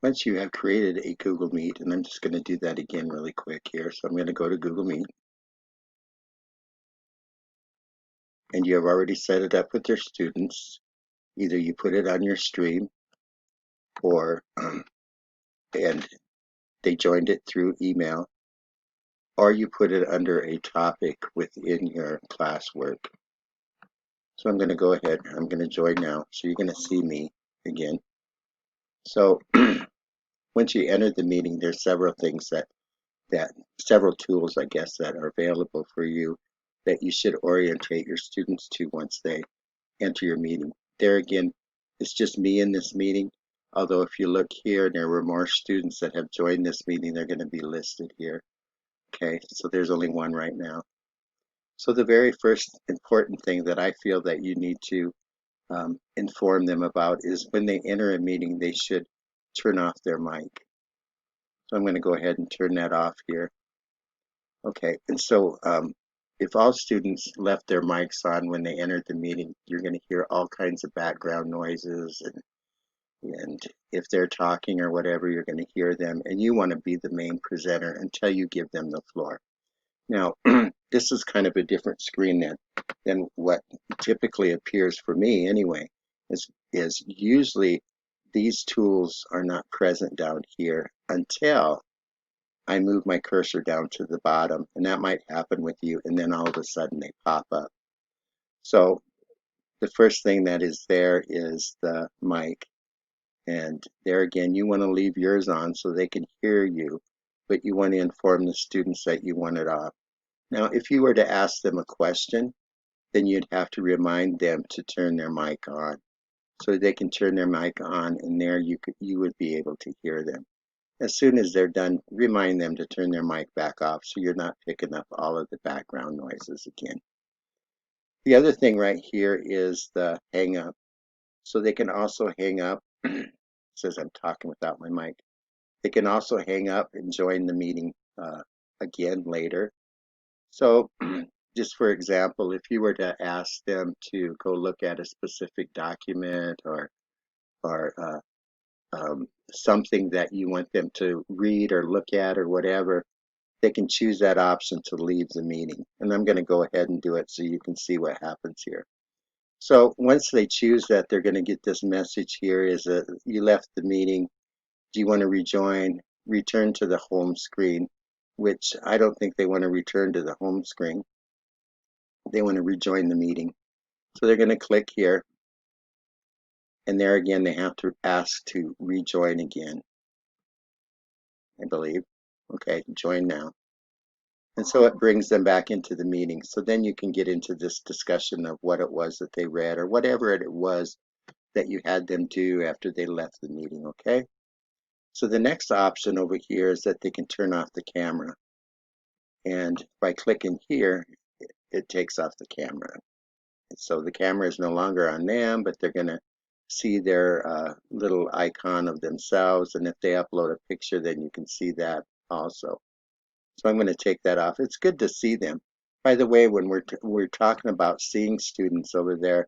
Once you have created a Google Meet, and I'm just going to do that again really quick here. So I'm going to go to Google Meet, and you have already set it up with your students. Either you put it on your stream or and they joined it through email, or you put it under a topic within your classwork. So I'm going to go ahead, I'm going to join now. So you're going to see me again. So once you enter the meeting, there's several things that several tools, I guess, that are available for you that you should orientate your students to once they enter your meeting. There again, it's just me in this meeting. Although if you look here, there were more students that have joined this meeting, they're going to be listed here. Okay, so there's only one right now. So the very first important thing that I feel that you need to inform them about is when they enter a meeting, they should turn off their mic. So I'm going to go ahead and turn that off here. Okay, and so if all students left their mics on when they entered the meeting, you're going to hear all kinds of background noises, and if they're talking or whatever, you're going to hear them, and you want to be the main presenter until you give them the floor. Now, this is kind of a different screen than what typically appears for me anyway, is usually these tools are not present down here until I move my cursor down to the bottom, and that might happen with you, and then all of a sudden they pop up. So the first thing that is there is the mic, and there again, you want to leave yours on so they can hear you, but you want to inform the students that you want it off. Now, if you were to ask them a question, then you'd have to remind them to turn their mic on. So they can turn their mic on, and there you would be able to hear them. As soon as they're done, remind them to turn their mic back off so you're not picking up all of the background noises again. The other thing right here is the hang up. So they can also hang up. It says I'm talking without my mic. They can also hang up and join the meeting again later. So just for example, if you were to ask them to go look at a specific document or something that you want them to read or look at or whatever, they can choose that option to leave the meeting. And I'm going to go ahead and do it so you can see what happens here. So once they choose that, they're going to get this message here is that you left the meeting. Do you want to rejoin? Return to the home screen, which I don't think they want to return to the home screen. They want to rejoin the meeting. So they're going to click here. And there again, they have to ask to rejoin again, I believe. Okay, join now. And so it brings them back into the meeting. So then you can get into this discussion of what it was that they read or whatever it was that you had them do after they left the meeting, okay? So the next option over here is that they can turn off the camera. And by clicking here, it takes off the camera. So the camera is no longer on them, but they're going to see their little icon of themselves. And if they upload a picture, then you can see that also. So I'm going to take that off. It's good to see them. By the way, when we're talking about seeing students over there,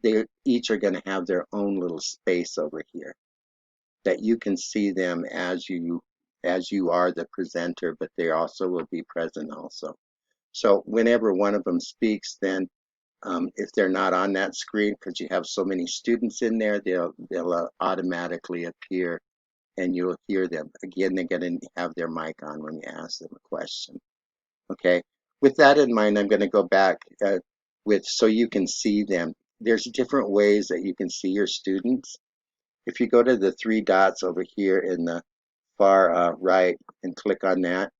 they each are going to have their own little space over here that you can see them as you are the presenter, but they also will be present also. So whenever one of them speaks, then if they're not on that screen, because you have so many students in there, they'll automatically appear and you'll hear them. Again, they're going to have their mic on when you ask them a question. Okay, with that in mind, I'm going to go back so you can see them. There's different ways that you can see your students. If you go to the three dots over here in the far right and click on that,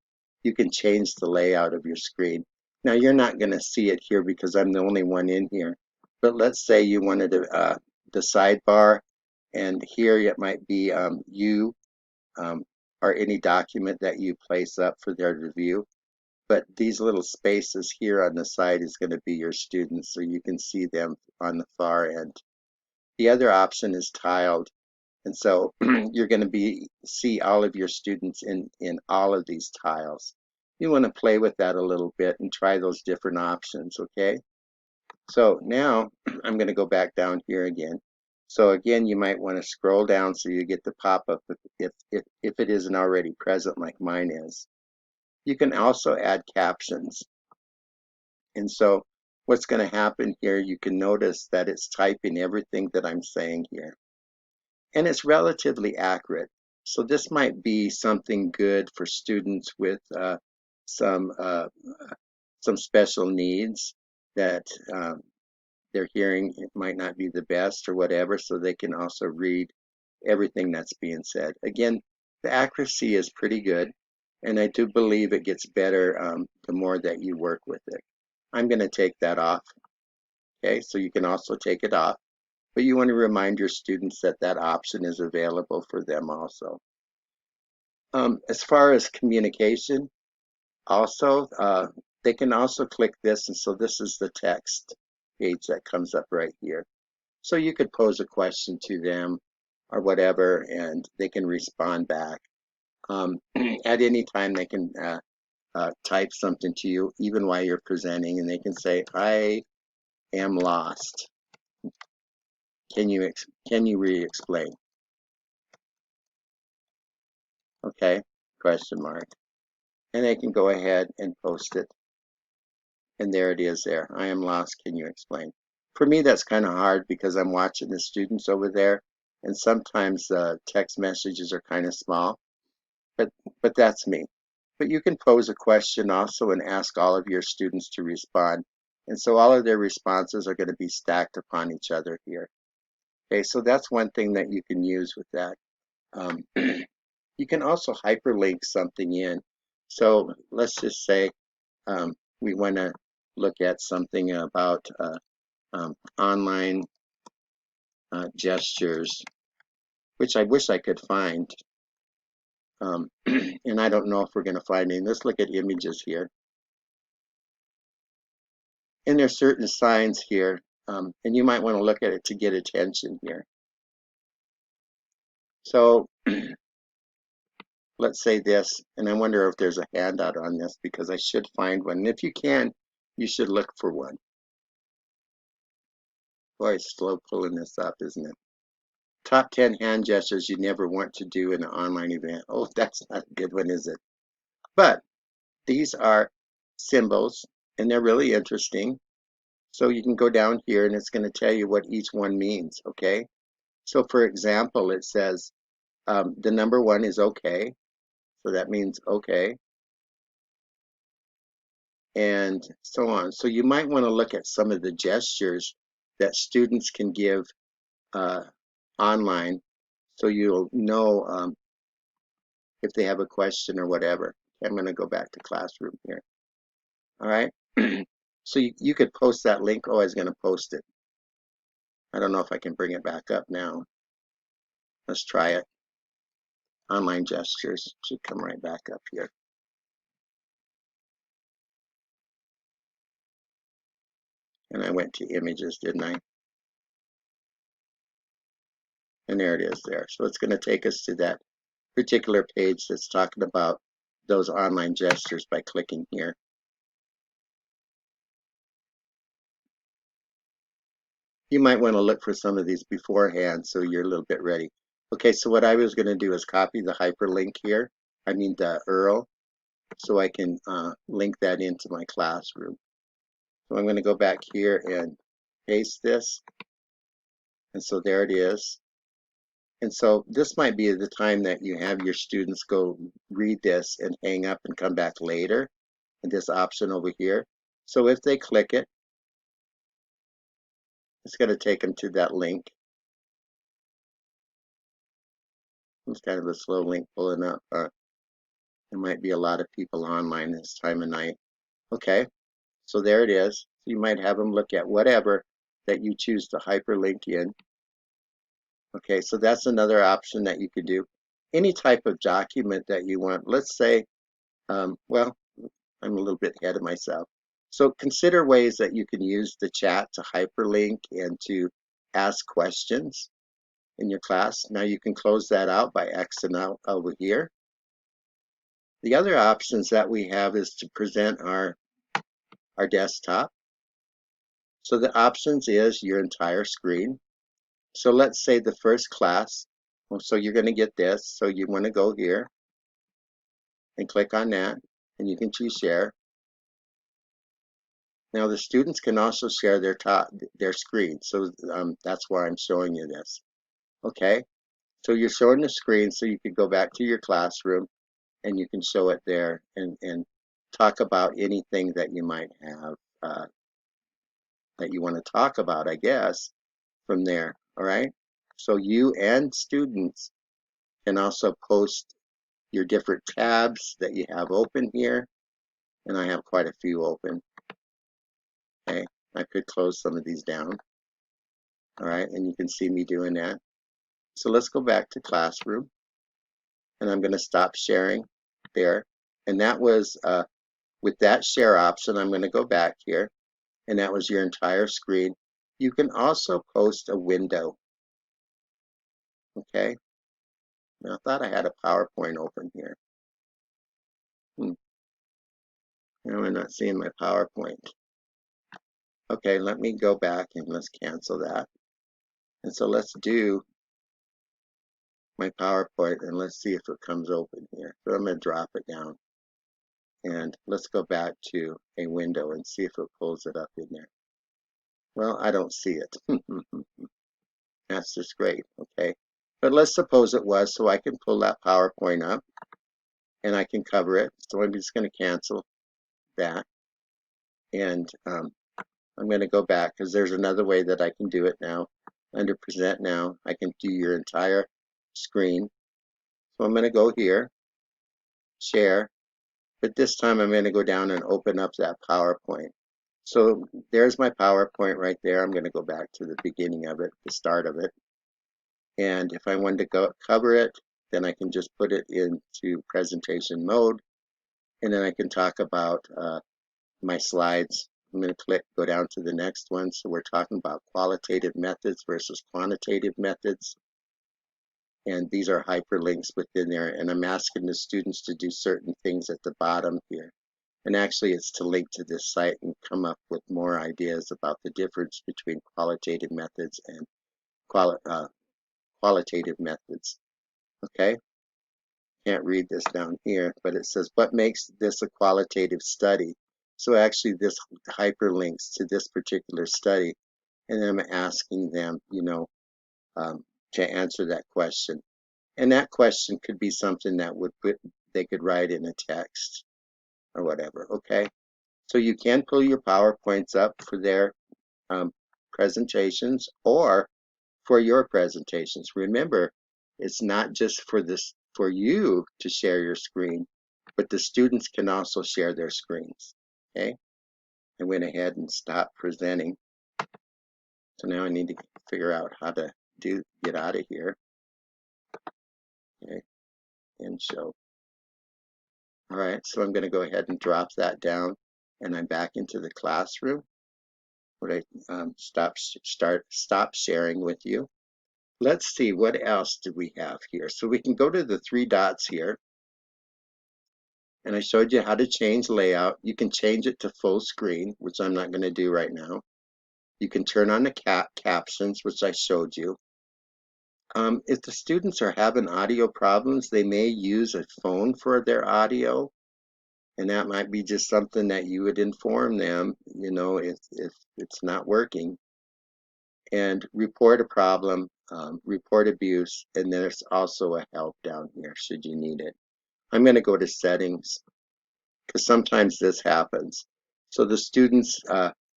you can change the layout of your screen. Now you're not going to see it here because I'm the only one in here, but let's say you wanted the sidebar, and here it might be you or any document that you place up for their review. But these little spaces here on the side is going to be your students, so you can see them on the far end. The other option is tiled, and so you're going to see all of your students in all of these tiles. You want to play with that a little bit and try those different options, okay? So now I'm going to go back down here again, So again, you might want to scroll down so you get the pop-up if it isn't already present like mine is. You can also add captions. And so what's going to happen here, you can notice that it's typing everything that I'm saying here. And it's relatively accurate. So this might be something good for students with some uh, some special needs that their hearing might not be the best or whatever, so they can also read everything that's being said. Again, the accuracy is pretty good, and I do believe it gets better the more that you work with it. I'm going to take that off. Okay, so you can also take it off, but you want to remind your students that that option is available for them also. As far as communication, also, they can also click this, and so this is the text page that comes up right here. So you could pose a question to them or whatever, and they can respond back. At any time, they can type something to you, even while you're presenting, and they can say, "I am lost. Can you re-explain?" Okay, question mark. And they can go ahead and post it. And there it is there. "I am lost. Can you explain?" For me, that's kind of hard because I'm watching the students over there, and sometimes text messages are kind of small, but that's me. But you can pose a question also and ask all of your students to respond. And so all of their responses are going to be stacked upon each other here. Okay, so that's one thing that you can use with that. Um, you can also hyperlink something in. So let's just say we want to look at something about online gestures, which I wish I could find. And I don't know if we're going to find any. Let's look at images here. And there's certain signs here, and you might want to look at it to get attention here. So let's say this, and I wonder if there's a handout on this because I should find one. And if you can, you should look for one. Boy, it's slow pulling this up, isn't it? Top 10 hand gestures you never want to do in an online event. Oh, that's not a good one, is it? But these are symbols, and they're really interesting. So you can go down here, and it's going to tell you what each one means, okay? So for example, it says the number 1 is okay. So that means okay. And so on. So you might want to look at some of the gestures that students can give uh, online so you'll know if they have a question or whatever. I'm going to go back to Classroom here. All right. So you could post that link. Oh, I was going to post it. I don't know if I can bring it back up now. Let's try it. Online gestures should come right back up here. And I went to images, didn't I? And there it is there. So it's going to take us to that particular page that's talking about those online gestures by clicking here. You might want to look for some of these beforehand so you're a little bit ready. Okay, so what I was going to do is copy the hyperlink here. I mean the URL, so I can link that into my classroom. So I'm going to go back here and paste this. And so there it is. And so this might be the time that you have your students go read this and hang up and come back later. And this option over here. So if they click it, it's going to take them to that link. It's kind of a slow link pulling up. There might be a lot of people online this time of night. Okay, so there it is. You might have them look at whatever that you choose to hyperlink in. Okay, so that's another option that you could do. Any type of document that you want. Let's say, well, I'm a little bit ahead of myself. So consider ways that you can use the chat to hyperlink and to ask questions in your class. Now you can close that out by Xing out over here. The other options that we have is to present our desktop. So the options is your entire screen. So let's say the first class, well, so you're going to get this. So you want to go here and click on that, and you can choose share. Now the students can also share their screen. So that's why I'm showing you this. Okay, so you're showing the screen so you can go back to your classroom and you can show it there and talk about anything that you might have that you want to talk about, I guess, from there. All right. So you and students can also post your different tabs that you have open here. And I have quite a few open. Okay. I could close some of these down. All right. And you can see me doing that. So let's go back to Classroom. And I'm going to stop sharing there. And that was with that share option. I'm going to go back here. And that was your entire screen. You can also post a window. Okay. Now, I thought I had a PowerPoint open here. Now I'm not seeing my PowerPoint. Okay, let me go back and let's cancel that. And so let's do my PowerPoint and let's see if it comes open here. So I'm going to drop it down. And let's go back to a window and see if it pulls it up in there. Well, I don't see it. That's just great, okay? But let's suppose it was, so I can pull that PowerPoint up and I can cover it. So I'm just going to cancel that. And I'm going to go back because there's another way that I can do it now. Under Present Now, I can do your entire screen. So I'm going to go here, Share, but this time I'm going to go down and open up that PowerPoint. So there's my PowerPoint right there. I'm going to go back to the beginning of it, the start of it. And if I wanted to go cover it, then I can just put it into presentation mode. And then I can talk about my slides. I'm going to go down to the next one. So we're talking about qualitative methods versus quantitative methods. And these are hyperlinks within there. And I'm asking the students to do certain things at the bottom here. And actually it's to link to this site and come up with more ideas about the difference between qualitative methods and qualitative methods. Okay? Can't read this down here, but it says, what makes this a qualitative study? So actually this hyperlinks to this particular study. And I'm asking them, to answer that question. And that question could be something that they could write in a text or whatever, okay? So you can pull your PowerPoints up for their presentations or for your presentations. Remember, it's not just for you to share your screen, but the students can also share their screens, okay? I went ahead and stopped presenting. So now I need to figure out how to get out of here, okay, and show. All right, so I'm going to go ahead and drop that down, and I'm back into the classroom where I stop sharing with you. Let's see, what else do we have here? So we can go to the three dots here, and I showed you how to change layout. You can change it to full screen, which I'm not going to do right now. You can turn on the captions, which I showed you. If the students are having audio problems, they may use a phone for their audio. And that might be just something that you would inform them, if it's not working. And report a problem, report abuse, and there's also a help down here should you need it. I'm going to go to settings because sometimes this happens. So the students'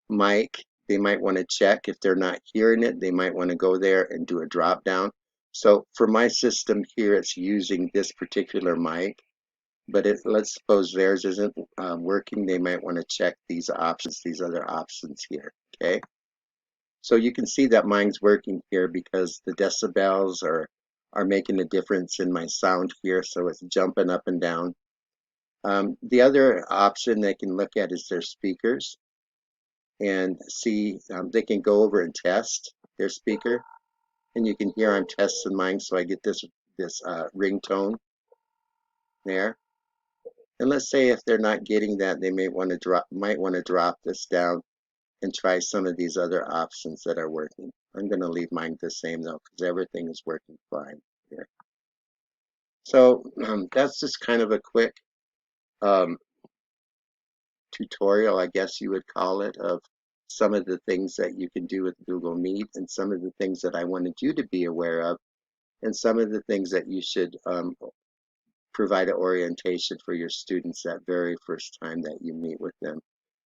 mic, they might want to check if they're not hearing it. They might want to go there and do a drop down. So for my system here, it's using this particular mic. But let's suppose theirs isn't working. They might want to check these options, these other options here, okay? So you can see that mine's working here because the decibels are making a difference in my sound here, so it's jumping up and down. The other option they can look at is their speakers and see, they can go over and test their speaker. And you can hear I'm testing mine, so I get this ringtone there. And let's say if they're not getting that, they might want to drop this down and try some of these other options that are working. I'm going to leave mine the same though, because everything is working fine here. So that's just kind of a quick um, tutorial, I guess you would call it, of some of the things that you can do with Google Meet and some of the things that I wanted you to be aware of and some of the things that you should provide an orientation for your students that very first time that you meet with them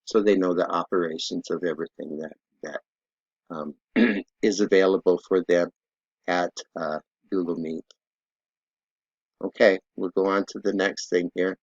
so they know the operations of everything that is available for them at Google Meet. Okay, we'll go on to the next thing here.